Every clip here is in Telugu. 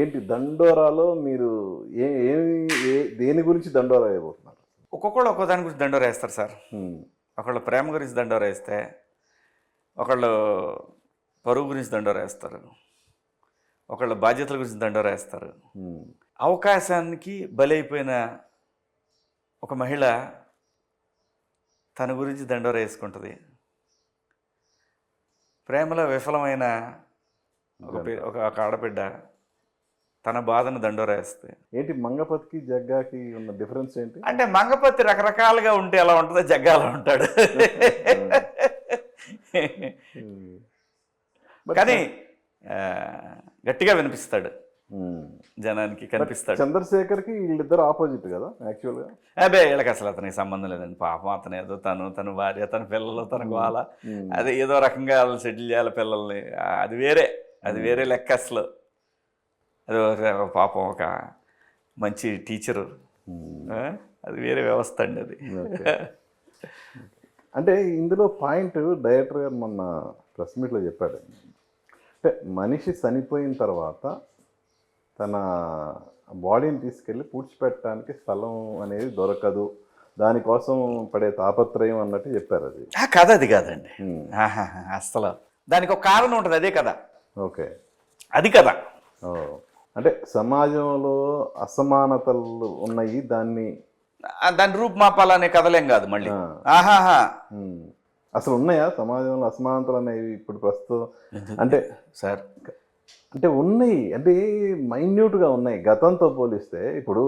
ఏంటి దండోరాలో మీరు ఏ ఏమి దేని గురించి దండోరా వేయబోతున్నారు? ఒక్కొక్కళ్ళు ఒక్కో దాని గురించి దండోరా వేస్తారు సార్. హ్మ్. ఒకళ్ళు ప్రేమ గురించి దండోరా వేస్తే, ఒకళ్ళు పరువు గురించి దండోరా వేస్తారు, ఒకళ్ళు బాధ్యతల గురించి దండోరా వేస్తారు. హ్మ్. అవకాశానికి బలైపోయిన ఒక మహిళ తన గురించి దండోరా వేసుకుంటుంది. ప్రేమలో విఫలమైన ఒక ఆడబిడ్డ తన బాధను దండోరా వేస్తుంది. ఏంటి మంగపతికి జగ్గాకి ఉన్న డిఫరెన్స్ ఏంటి? అంటే మంగపతి రకరకాలుగా ఉంటే ఎలా ఉంటుందో జగ్గా అలా ఉంటాడు. హ్మ్. కానీ గట్టిగా వినిపిస్తాడు, హ్మ్. జనానికి కనిపిస్తాడు. చంద్రశేఖర్కి వీళ్ళిద్దరు ఆపోజిట్ కదా యాక్చువల్గా. అదే వీళ్ళకి అసలు అతనికి సంబంధం లేదండి. పాపం అతను ఏదో తన భార్య, తన పిల్లలు, తన గోల, అది ఏదో రకంగా వాళ్ళు సెటిల్ చేయాలి పిల్లల్ని. అది వేరే లెక్క అసలు. అది ఒక పాపం ఒక మంచి టీచరు, అది వేరే వ్యవస్థ అండి అది. అంటే ఇందులో పాయింట్ డైరెక్టర్ గారు మొన్న ప్రెస్ మీట్లో చెప్పాడు. అంటే మనిషి చనిపోయిన తర్వాత తన బాడీని తీసుకెళ్ళి పూడ్చిపెట్టడానికి స్థలం అనేది దొరకదు, దానికోసం పడే తాపత్రయం అన్నట్టు చెప్పారు. అది కథ అది కాదండి అసలు. దానికి ఒక కారణం ఉంటుంది, అదే కదా. ఓకే, అది కదా. అంటే సమాజంలో అసమానతలు ఉన్నాయి, దాన్ని రూపుమాపాలనే కథలేం కాదు మళ్ళీ. ఆహాహా, అసలు ఉన్నాయా సమాజంలో అసమానతలు అనేవి ఇప్పుడు ప్రస్తుతం? అంటే సార్ అంటే ఉన్నాయి, అంటే మైన్యూట్గా ఉన్నాయి గతంతో పోలిస్తే. ఇప్పుడు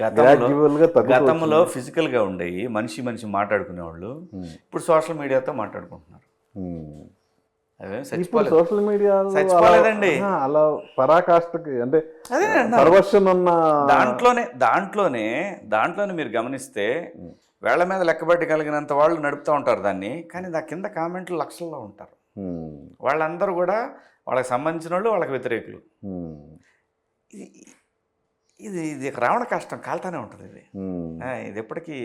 గతంలో ఫిజికల్గా ఉండేవి, మనిషి మాట్లాడుకునేవాళ్ళు. ఇప్పుడు సోషల్ మీడియాతో మాట్లాడుకుంటున్నారు. ఇప్పుడు సోషల్ మీడియా చచ్చిపోలేదండి అలా పరాకాష్ఠకి, అంటే పర్వర్షన్ ఉన్న దాంట్లోనే మీరు గమనిస్తే వేళ్ల మీద లెక్కబెట్టగలిగినంత వాళ్ళు నడుపుతూ ఉంటారు దాన్ని. కానీ నా కింద కామెంట్లు లక్షల్లో ఉంటారు. వాళ్ళందరూ కూడా వాళ్ళకి సంబంధించిన వాళ్ళు, వాళ్ళకి వ్యతిరేకులు. ఇది రావణ కష్టం కాలుతానే ఉంటుంది. ఇది ఎప్పటికీ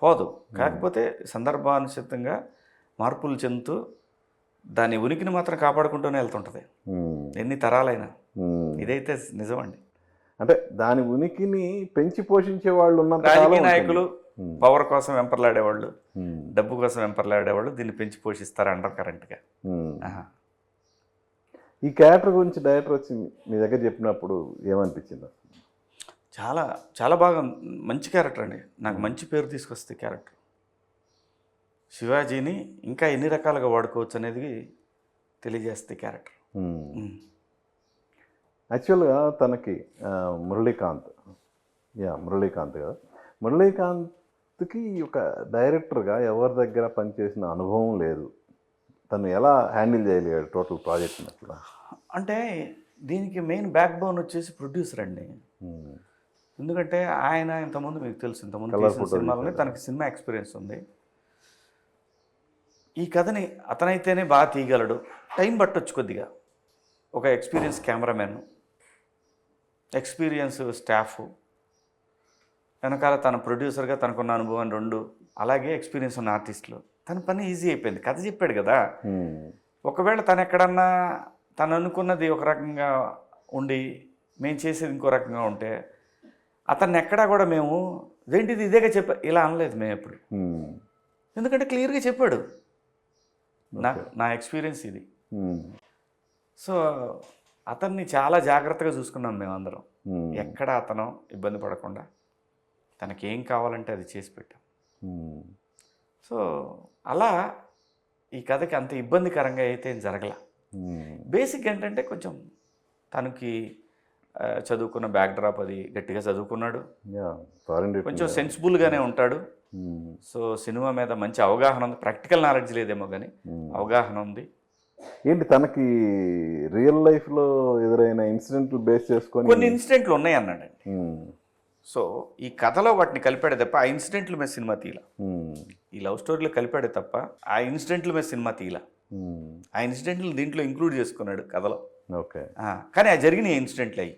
పోదు. కాకపోతే సందర్భానుసితంగా మార్పులు చెందుతూ దాని ఉనికిని మాత్రం కాపాడుకుంటూనే వెళ్తుంటుంది, ఎన్ని తరాలైనా. ఇదైతే నిజమండి. అంటే దాని ఉనికిని పెంచి పోషించే వాళ్ళు ఉన్న రాజకీయ నాయకులు పవర్ కోసం వెంపర్లాడేవాళ్ళు, డబ్బు కోసం వెంపర్లాడేవాళ్ళు దీన్ని పెంచి పోషిస్తారు అండర్ కరెంట్గా. ఈ క్యారెక్టర్ గురించి డైరెక్టర్ వచ్చి మీ దగ్గర చెప్పినప్పుడు ఏమనిపించింది? చాలా చాలా బాగా, మంచి క్యారెక్టర్ అండి. నాకు మంచి పేరు తీసుకొస్తే క్యారెక్టర్. శివాజీని ఇంకా ఎన్ని రకాలుగా వాడుకోవచ్చు అనేది తెలియజేస్తే క్యారెక్టర్. యాక్చువల్గా తనకి మురళీకాంత్ కదా, మురళీకాంత్కి ఒక డైరెక్టర్గా ఎవరి దగ్గర పనిచేసిన అనుభవం లేదు. తను ఎలా హ్యాండిల్ చేయలేడు టోటల్ ప్రాజెక్ట్ని అట్లా? అంటే దీనికి మెయిన్ బ్యాక్ బోన్ వచ్చేసి ప్రొడ్యూసర్ అండి. ఎందుకంటే ఆయన ఇంతకుముందు మీకు తెలుసు, ఇంతకుముందు తీసిన సినిమాలోనే తనకి సినిమా ఎక్స్పీరియన్స్ ఉంది. ఈ కథని అతనైతేనే బాగా తీయగలడు. టైం పట్టొచ్చు కొద్దిగా. ఒక ఎక్స్పీరియన్స్ కెమెరామెన్, ఎక్స్పీరియన్స్ స్టాఫ్ వెనకాల తన ప్రొడ్యూసర్గా తనకున్న అనుభవం 2, అలాగే ఎక్స్పీరియన్స్ ఉన్న ఆర్టిస్టులు. తన పని ఈజీ అయిపోయింది. కథ చెప్పాడు కదా. ఒకవేళ తను ఎక్కడన్నా తను అనుకున్నది ఒక రకంగా ఉండి మేము చేసేది ఇంకో రకంగా ఉంటే అతన్ని ఎక్కడా కూడా మేము ఏంటిది ఇదేగా ఇలా అనలేదు మేము ఎప్పుడు. ఎందుకంటే క్లియర్గా చెప్పాడు, నా ఎక్స్పీరియన్స్ ఇది. సో అతన్ని చాలా జాగ్రత్తగా చూసుకున్నాం మేమందరం. ఎక్కడ అతను ఇబ్బంది పడకుండా తనకి ఏం కావాలంటే అది చేసి పెట్టాం. సో అలా ఈ కథకి అంత ఇబ్బందికరంగా అయితే ఏం జరగల. బేసిక్ ఏంటంటే కొంచెం తనకి చదువుకున్న బ్యాక్డ్రాప్, అది గట్టిగా చదువుకున్నాడు, కొంచెం సెన్సిబుల్గానే ఉంటాడు. సో సినిమా మీద మంచి అవగాహన ఉంది. ప్రాక్టికల్ నాలెడ్జ్ లేదేమో కానీ అవగాహన ఉంది. ఏంటి తనకి రియల్ లైఫ్లో ఎదురైన ఇన్సిడెంట్లు బేస్ చేసుకొని కొన్ని ఇన్సిడెంట్లు ఉన్నాయి అన్నాడండి. సో ఈ కథలో వాటిని కలిపాడే తప్ప ఆ ఇన్సిడెంట్ల మీద సినిమా తీల. ఈ లవ్ స్టోరీలో కలిపాడే తప్ప ఆ ఇన్సిడెంట్ల మీద సినిమా తీల. ఆ ఇన్సిడెంట్లు దీంట్లో ఇంక్లూడ్ చేసుకున్నాడు కథలో. ఓకే, కానీ ఆ జరిగిన ఇన్సిడెంట్లు అయ్యి